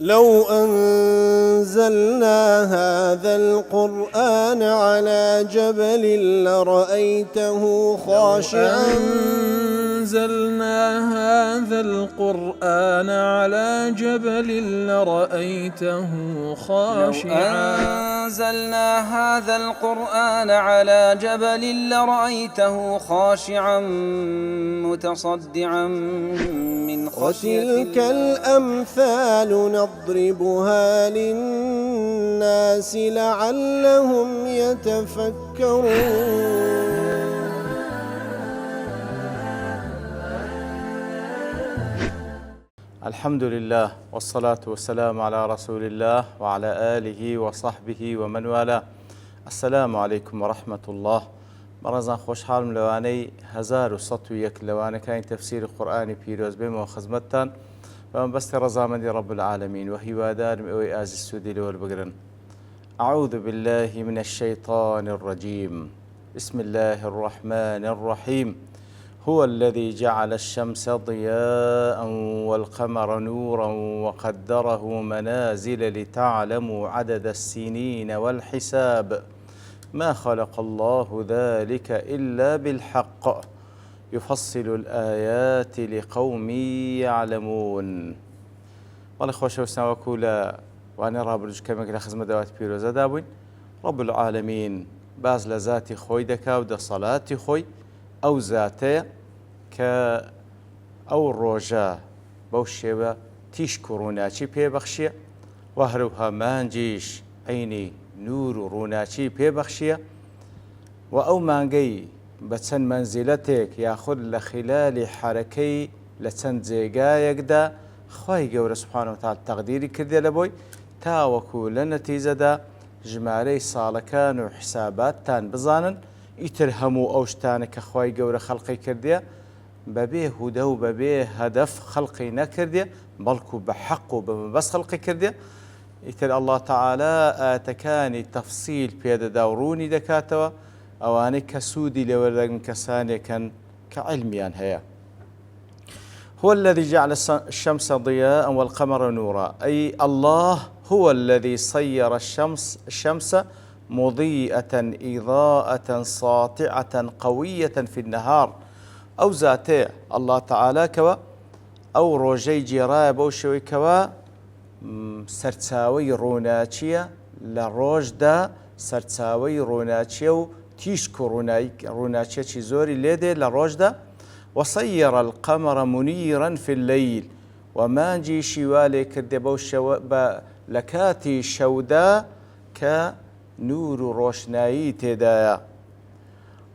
لو أنزلنا هذا القرآن على جبل لرأيته خاشعا أنزلنا هذا القرآن على جبل لرأيته خاشعا أنزلنا هذا القرآن على جبل لرأيته خاشعا متصدعا من خشية وتلك الأمثال نضربها للناس لعلهم يتفكرون. الحمد لله والصلاة والسلام على رسول الله وعلى آله وصحبه ومن والاه. السلام عليكم ورحمة الله. بەڕێزان خۆشحاڵم لەوانەی 1101 لەوانەکانی تەفسیری قورئانی پیرۆز بێمەوە خزمەتتان بەمەبەستی ڕەزامەندی رب العالمین و هیوادارم ئەوەی ئازیز سوودی لەوە بگرن. أعوذ بالله من الشيطان الرجيم. بسم الله الرحمن الرحيم. هو الذي جعل الشمس ضياء والقمر نورا وقدره منازل لتعلموا عدد السنين والحساب ما خلق الله ذلك إلا بالحق يفصل الآيات لقوم يعلمون. والله خوش وسناوكو لا وأنا رابرج كمك لخزمة دوات بيروزة دابوين رب العالمين باز لذاتي خوي دكا ودا صلاتي خوي أو ذاتي كأو الرجاء بوشيبة تشكروناتي بيبخشية وهروها مانجيش عيني نور و ڕووناچی پێبەخشیە و ئەو مانگەی بە چەند مەنزیلەتێک یاخود لە خلالی حرەکەی لە چەند جێگایەکدا خوای گەورە سوبحانەهو وتەعالا تەقدیری کردێ لە بۆی تاوەکو لە نەتیجەدا ژمارەی ساڵەکان و حساباتتان بزانن ئیتر هەموو ئەو شتانە کە خوای گەورە خەڵقی کردێ بەبێ هودە و بەبێ هەدەف خەڵقی نەکردێ بەڵکو بە حەق و بەمەبەست خەڵقی کردێ. ئیتر الله تعالى ئاتەکانی تەفسیل پێدەدا و ڕوونی دەکاتەوە ئەوانەی کە سوودی لەوەردەگرن کەسانێکن کە عیلمیان هەیە. هو الذي جعل الشمس ضياء والقمر نورا أي الله هو الذي صير الشمس مضيئة إضاءة ساطعة قوية في النهار أو ذاته الله تعالى كوا أو روجي جيرايا بوشوي كوا سەرچاوەی ڕووناچیە لە ڕۆژدا سەرچاوەی ڕووناچیە و تیشک و ڕووناچیەکی زۆری لێدێ لە ڕۆژدا. وصير القمر منيرا في الليل ومانجی شیوا لێ کردێ بەو لە کاتی شەودا کە نور و ڕۆشنایی تێدایە.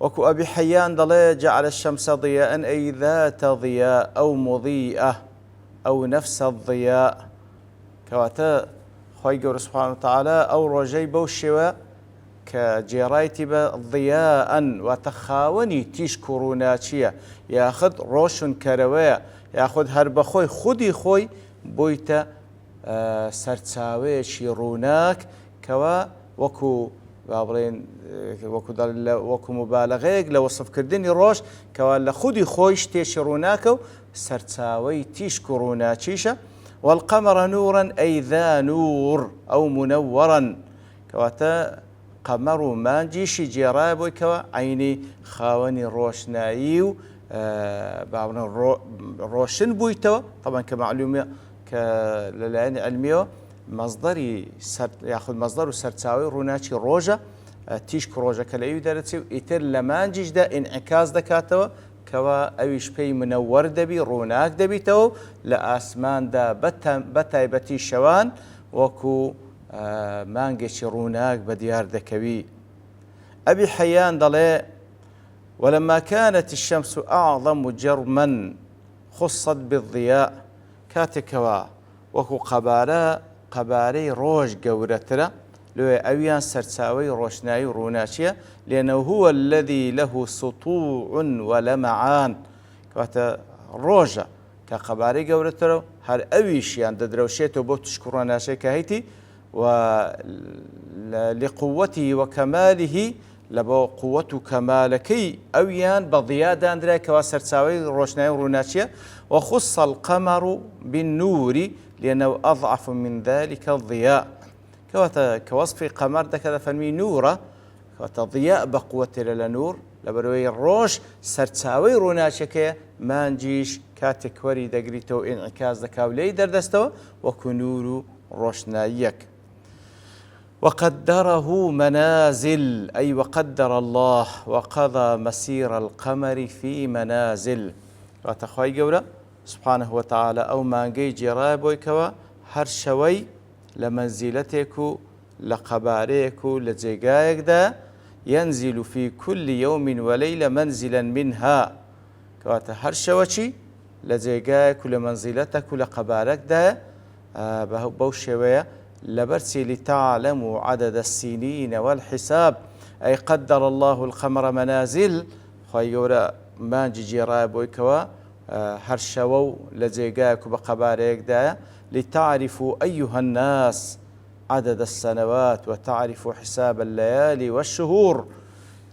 وەکو ئەبی حەیان دەڵێ جعل الشمس ضياء أي ذات ضياء أو مضيئة أو نفس الضياء کەواتە خوای گەورە سوبحانەهو وتەعالا ئەو ڕۆژەی بەو شێوە کە جێڕایەتی بە ضیاءەن واتە خاوەنی تیشک و ڕووناچیە یاخود ڕۆشن کەرەوەیە یاخود هەر بەخۆی خودی خۆی بوویتە سەرچاوەیەکی ڕووناک کەوا وەکو با بڵێن وەکو مبالەغەیەک لە وەسفکردنی ڕۆژ کەوا لە خودی خۆی شتێکی ڕووناکە و سەرچاوەی تیشک و ڕووناچیشە. والقمر نورا أي ذا نور أو منورا كواتا قمر مانجيشي جيرا بوي كوا عيني خاوني روشنايو روشن بويتوا طبعا كمعلومة كالعين علمية مصدري ياخذ مصدر سرتاوي روناتشي روجا تيشك روجا كلايو دارتي إتر لمانجيش دا انعكاس دكاتوا كوا أويش بي منور دبي روناك دبي تو لأسمان دا بتايبتي شوان وكو مانجيش روناك بديار دكوي. أبي حيان ضلي ولما كانت الشمس أعظم جرما خصت بالضياء كاتكوا وكو قباري روج قورترا لو أويان سرساوي روشناي وروناشيا لأنه هو الذي له سطوع ولمعان كواتا روجا كقباري قورترو هر أويشيان ددروشيتو بو تشكروناشي كهيتي ولقوته وكماله لبو قوة كمالكي أويان بضياء داندرا كوا سرساوي روشناي وروناشيا وخص القمر بالنور لأنه أضعف من ذلك الضياء كوصف قمر دكذا فنمي نورة ضياء بقوة لنور لبروي الروش سرتساوي روناشكه مانجيش كاتك وري دقريتو انعكاس دكاو لي دردستو وكنور روشنايك وقدره منازل أي وقدر الله وقضى مسير القمر في منازل وتخوي قولا سبحانه وتعالى أو مانجي جرابويكوا هرشوي لمنزلتك لقباريك لجيقايك دا ينزل في كل يوم وليلة منزلا منها كواتا هرشوشي لجيقايك لمنزلتك لقبارك دا بوشوية لبرسي لتعلموا عدد السنين والحساب أي قدر الله القمر منازل خيورا مانجي جرابويكوا هرشوو لجيقايك بقباريك دا لتعرفوا أيها الناس عدد السنوات وتعرفوا حساب الليالي والشهور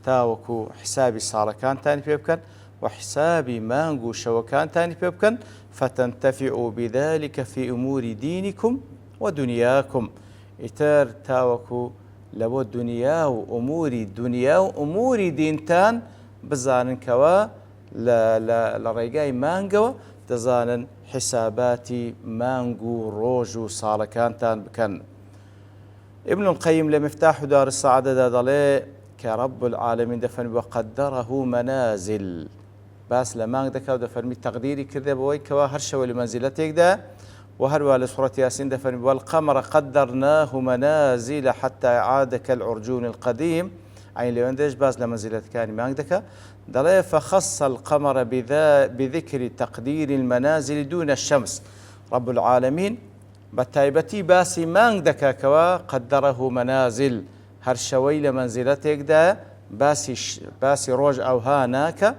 تاوكو حسابي صالكان تاني بيبكن وحسابي مانجو شوكان تاني بيبكن فتنتفعوا بذلك في أمور دينكم ودنياكم إتار تاوكو لو الدنيا وأمور الدنيا وأمور دينتان بزانن كوا لريقاي مانجو تزانن حساباتي مانجو روجو صالكانتان بكن ابن القيم لمفتاح دار السعادة دالي كرب العالمين دفن وقدره منازل باس لمانج دكا دفن تقديري كذا بوي كوا هرشوا لمنزلتك دا وهروا لسورة ياسين دفن والقمر قدرناه منازل حتى عاد كالعرجون القديم عين لوندج باس لمنزلتك كان مانج دكا دالي فخص القمر بذكر تقدير المنازل دون الشمس رب العالمين بتايبتي باسي مانج دكا كوا قدره منازل هرشوي لمنزلتك دا باسي روج أو هاناك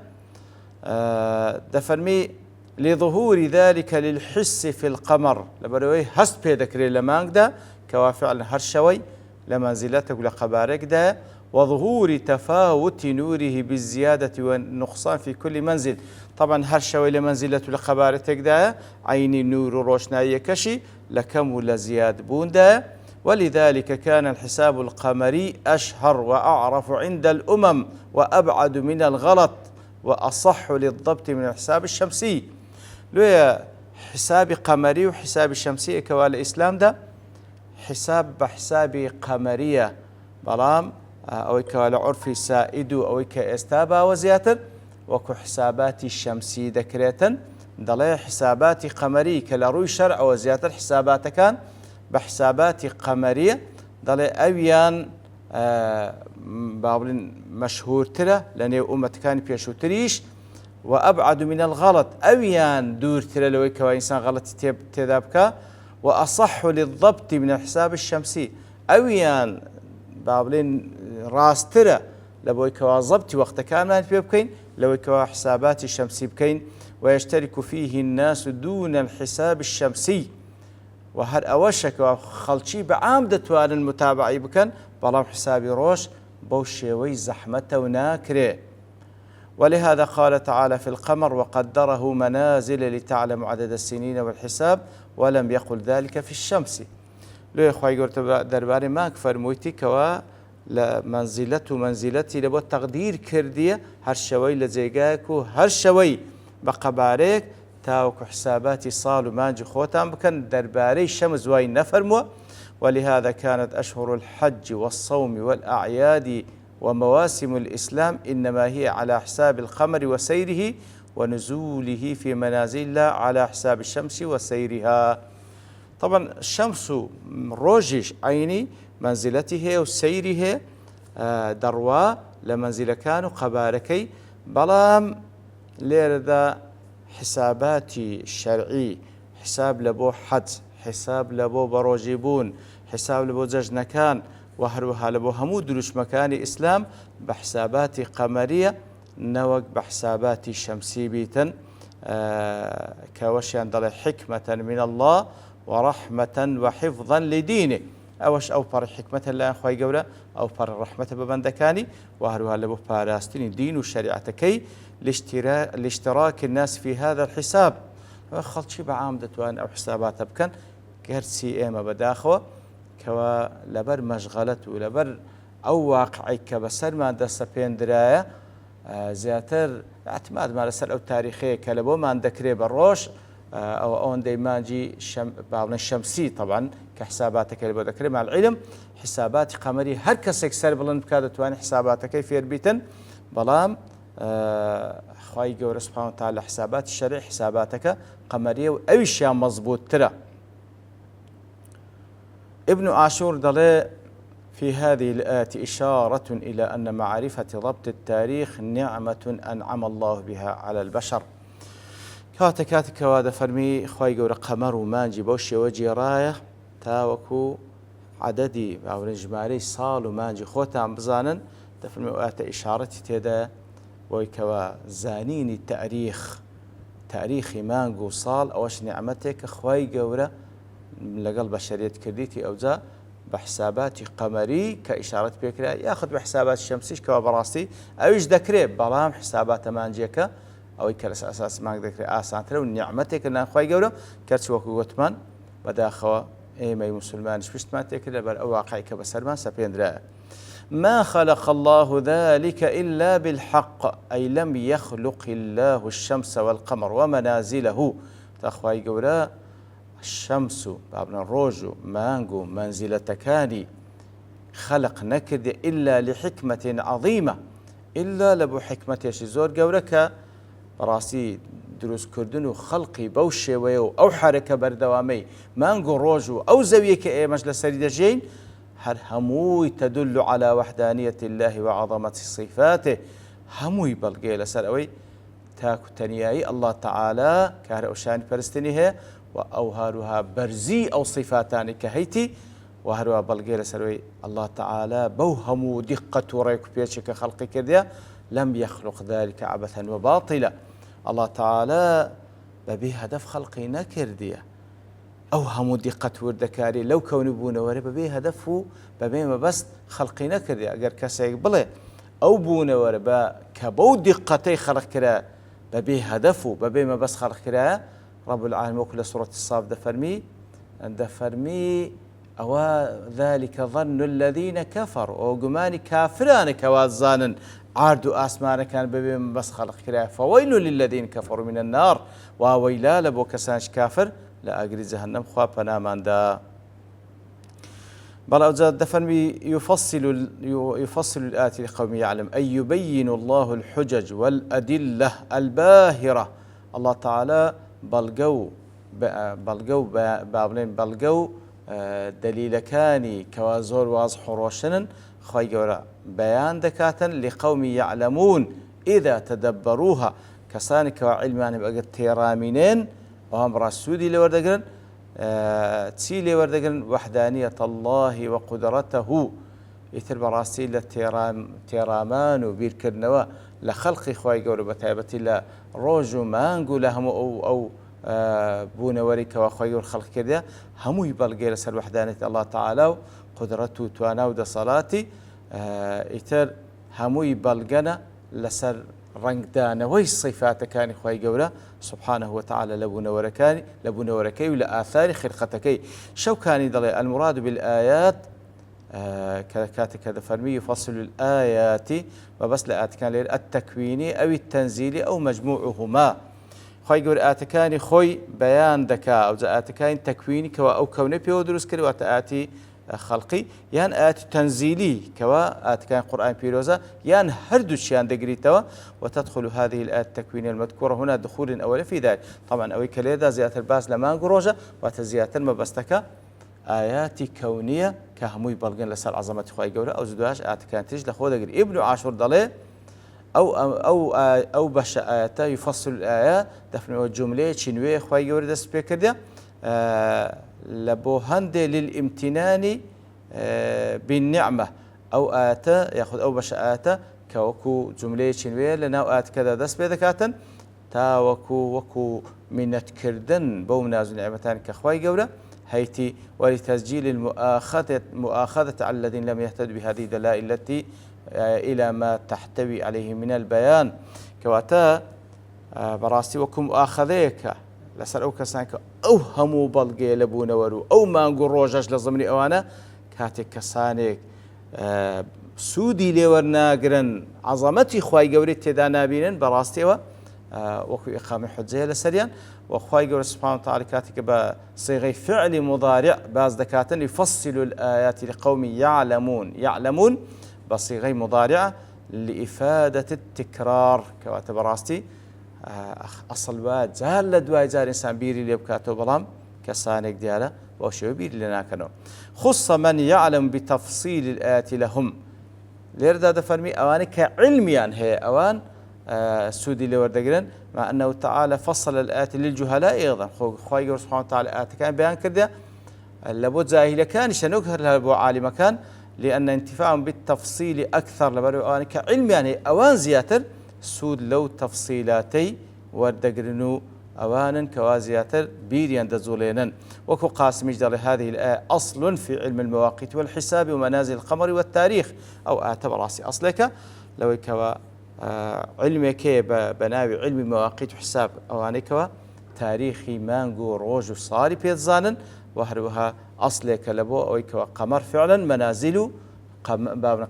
دفرمي لظهور ذلك للحس في القمر لبروي هست بيدكري لمانج دا كوا فعلا هرشوي لمنزلتك لقبارك دا وظهور تفاوت نوره بالزيادة والنقصان في كل منزل طبعا هرشوي لمنزلة لقبارتك دا عيني نور روشناية كشي لكم ولا زياد بوندا ولذلك كان الحساب القمري أشهر وأعرف عند الأمم وأبعد من الغلط وأصح للضبط من الحساب الشمسي لو حساب قمري وحساب الشمسي كوال الإسلام ده حساب قمرية بلام أو كوال عرفي سائدو أو كاستابا وزياتر وكو حساباتي الشمسي ذكريتا دلي حساباتي قمري كلاروي شرع وزياتر حسابات كان بحساباتي قمرية دلي أويان بابلين مشهور ترى لأن أمة كان بيشو تريش وأبعد من الغلط أويان دور ترى لو كوا إنسان غلط تذابك وأصح للضبط من الحساب الشمسي أويان بابلين راس ترى لو كوا ضبط وقت كان بيبكين لو كوا حسابات الشمسي بكين ويشترك فيه الناس دون الحساب الشمسي وهر أوشك خلشي بعامدة توان المتابعة بكن بلام حسابي روش بوشيوي زحمة وناكره ولهذا قال تعالى في القمر وقدره منازل لتعلم عدد السنين والحساب ولم يقل ذلك في الشمس لو يا اخوي قلت درباري ماك فرمويتي كوا منزلتي لبو تقدير كرديه هر شوي لزيقاكو هر شوي بقباريك تاوكو حساباتي صالو مانجي خوتان بكن درباري شمس واي نفرمو ولهذا كانت أشهر الحج والصوم والأعياد ومواسم الإسلام إنما هي على حساب القمر وسيره ونزوله في منازل الله على حساب الشمس وسيرها طبعا الشمس روجش عيني منزلته وسيره دروا لمنزل كانوا قباركي بلام ليردا حساباتي الشرعي حساب لبو حج حساب لبو بروجيبون حساب لبو ججنكان وهروها لبو همو دروش مكان إسلام بحسابات قمرية نوك بحسابات شمسي بيتا كوشيان دل حكمة من الله ورحمة وحفظا لدينه أوش أو بار حكمة الله أخوي قولا أو بار رحمة ببندكاني وهروها لبو باراستين دين وشريعة كي لاشتراك الناس في هذا الحساب خلشي بعامدة وان أو حسابات بكن گەرچی ئێمە بەداخەوە کەوا لەبەر مەشغەلەت و لەبەر ئەو واقعی کە بەسەرمان دەستە پێێنرایە زیاتر اعتمادمان لەسەر ئەو تاریخەیە کە لە بۆمان دەکرێت بە ڕۆژ ئەو ئەوەندەی مانجی باڵنە شەمسی طبعاً کە حساباتەکە لە بۆ دەکرێت مع العلم حساباتی قەمەری هەر کەسێک سەر بڵند بکات دەتوانێت حساباتەکەی فێر بیتن بەڵام خوای گەورە سوبحانەهو وتعالە لە حساباتی شەرعی حساباتەکە قەمەریە و ئەویشیان مەزبوطترە. ابن عاشور دەڵێ في هذه الآية إشارة إلى أن معرفة ضبط التاريخ نعمة أنعم الله بها على البشر. كاتك كوادا فرمي خواي قورا قمر ومانجي بوشي وجيرايا تاوكو عددي أو نجماري صال ومانجي خوتا عم بزانن تفرمي آية إشارة تيدا ويكوا زانيني تاريخي مانجو صال أوش نعمتك خواي قورا لقل بشرية كرديتي أوزا بحسابات قمري كإشارة بكرة ياخذ بحسابات شمسيش كوا براستي أويش ذكري بلام حسابات مانجيكا أو كرس أساس ما ذكري آسان ترى ونعمتك إن أخوي جورا كرس وكو قطمان بداخوا ما مسلمان شفت ما تكرر بل أواقع كبسرمان سبيندرا ما خلق الله ذلك إلا بالحق أي لم يخلق الله الشمس والقمر ومنازله تأخوي جورا الشمس بابنا الروج مانجو منزلتكاني خلق نكد إلا لحكمة عظيمة إلا لبو حكمة زور جورك براسي دروس كردن وخلقي بوشي ويو أو حركة بردوامي مانجو روجو أو زويك إيه مجلس سريدجين هر هموي تدل على وحدانية الله وعظمة صفاته هموي بلقي لسروي تاكو تنياي الله تعالى كهر أوشاني برستنيه وأوهارها برزي أو صفاتان كهيتي وهروا بلغير سروي الله تعالى بوهم دقة ريك بيشك خلق كذا لم يخلق ذلك عبثا وباطلا الله تعالى ببي هدف خلقي نكرديا أوهم دقة وردكاري لو كون بونا وري ببي هدفه ببي ما بس خلقي نكرديا أجر كسيق بله أو بونا وري كبو دقتي خلق كرا ببي هدفه ببي ما بس خلق كرا رب العالمين وكل سورة الصاف دفرمي أو ذلك ظن الذين كفروا وقماني كافران كوازانا عاردوا آسمان كان ببين بس خلق كراه فويل للذين كفروا من النار وويلا لبو كسانش كافر لا أجري جهنم خوابنا من دا بل أوزاد دفرمي يفصل الآيات لقوم يعلم أي يبين الله الحجج والأدلة الباهرة الله تعالى بلقو بابلين بلقو دليلكاني كوازور واضح روشنا خواهي جورا بيان دكاتا لقوم يعلمون إذا تدبروها كساني كوعلمان بقى تيرامينين وهم رسودي لوردقرن تسيلي وردقرن وحدانية الله وقدرته يتر براسي لتيرامان وبيركرنوا لخلق خواهي جورا بتايبة الله روجو مانقو لهم أو بونوري كواخوي والخلق كذا همو يبلغي لسر وحدانية الله تعالى قدرته توانا ودا صلاتي يتر همو يبلغنا لسر رنگ دانوي صفات كان خوي جورا سبحانه وتعالى لبونا وركي ولا آثار خلقتكي شو كان يدلي المراد بالآيات كاتك هذا فرمي يفصل الآيات وبس لآت كان التكويني أو التنزيلي أو مجموعهما خوي جور آتكاني خوي بيان دكا أو آتكاني تكويني كوا أو كوني بيو دروس كري وآتي خلقي يان آت تنزيلي كوا آتكاني قرآن بيروزا يان هردوش يان دقريتوا وتدخل هذه الآيات التكوينية المذكورة هنا دخول أول في ذلك طبعا أوي كليدا زيادة الباس لما نقروجا وتزيادة المبستكا آيات كونية كهموي بلغن لسال عظمة خوي جور أو زدواش آتكاني تيج لخو دقري ابن عاشور ضلي أو باش آياتا يفصل الآيات دفن الجملة شنوية خوي جور دس بكرده لبو هندي للامتنان بالنعمة أو آياتا يأخذ أو باش آياتا كوكو جملة شنوية لنا آيات كذا دس بذكاتا تا وكو منت كردن بو منازل نعمتان كخوي جورة هيتي ولتسجيل المؤاخذة على الذين لم يهتدوا بهذه الدلائل التي إلى ما تحتوي عليه من البيان كواتا براسي وكم آخذيك لسر أو كسانك ئەو هەموو بەڵگێ لە بوونەوەر و ئەو مانگ و ڕۆژەش لە زمانی ئەوانە کاتێک کەسانێک سوودی لێوەرناگرن عەزەمەتی خوای گەورەی تێدا نابینن بەڕاستیەوە وەکو ئیقامی حوجەیە لەسەریان وخوای گەورە سبحانه وتعالى کاتێک بە صیغەی فعلی مضارع باز دەکاتن يفصل الآيات لقوم يعلمون بصيغة مضارعة لإفادة التكرار كواتب راستي أصل واد زال لدواي زال إنسان بيري اللي بكاتو بلام كسانك ديالا وشو بيري لنا كانوا خص من يعلم بتفصيل الآيات لهم ليردا دفرمي أوان كعلميان هي أوان سودي اللي وردقرن مع أنه تعالى فصل الآيات للجهلاء أيضا خواهي سبحانه وتعالى آيات كان بيان كده لابد زاهي كان شنقهر لابو عالم كان لأن انتفاعهم بالتفصيل أكثر لبرو أوان كعلم يعني أوان زياتر سود لو تفصيلاتي وردقرنو أوانا كوازياتر بيريان دزولينا وكو قاسم يجدر هذه الآية أصل في علم المواقيت والحساب ومنازل القمر والتاريخ أو اعتبر راسي أصلك لو كوا علمك بناوي علم مواقيت وحساب أواني كوا تاريخي مانجو روج صاري بيتزانن وهروها أصلك لبو أو كوا قمر فعلا منازل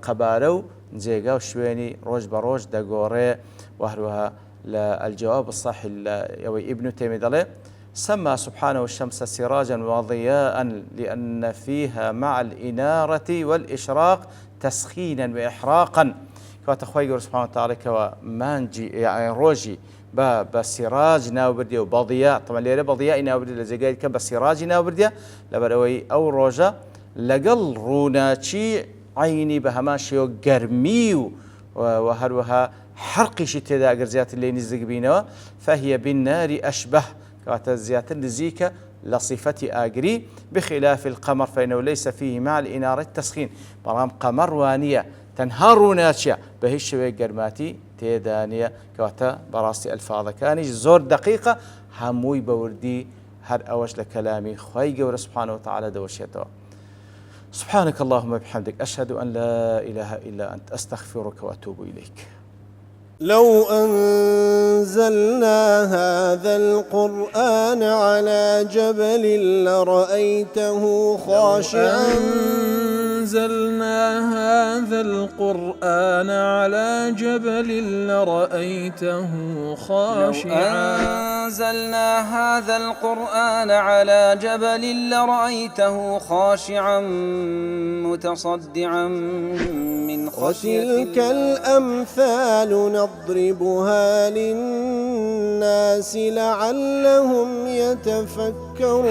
قبارو نزيقا وشويني روج بروج دقوري وهروها الجواب الصحي يوي ابن تيمية سمى سبحانه الشمس سراجا وضياء لأن فيها مع الإنارة والإشراق تسخينا وإحراقا كواتخوي سبحانه وتعالى كوا مانجي يعني روجي بسراج ناوبرديا وبضياء طبعا ليرة بضياء ناوبرديا لزيقايد كان بسراج ناوبرديا لبروي أو روجا لقل روناتشي عيني بهماشيو قرميو وهروها حرقي شتدا أجرزيات اللي نزق بينها فهي بالنار أشبه كاتزيات نزيكة لصفة آجري بخلاف القمر فإنه ليس فيه مع الإنارة التسخين برام قمر وانية تنهار ناتشا بهش ويجرماتي تيدانية كواتا براستي ألفاظ كاني زور دقيقة هموي بوردي هر أوش لكلامي خواي قول سبحانه وتعالى دوشيته سبحانك اللهم وبحمدك أشهد أن لا إله إلا أنت أستغفرك وأتوب إليك لو أنزلنا هذا القرآن على جبل لرأيته خاشعا أنزلنا هذا القرآن على جبل لرأيته خاشعا أنزلنا هذا القرآن على جبل لرأيته خاشعا متصدعا من خشية وتلك الأمثال نضربها للناس لعلهم يتفكرون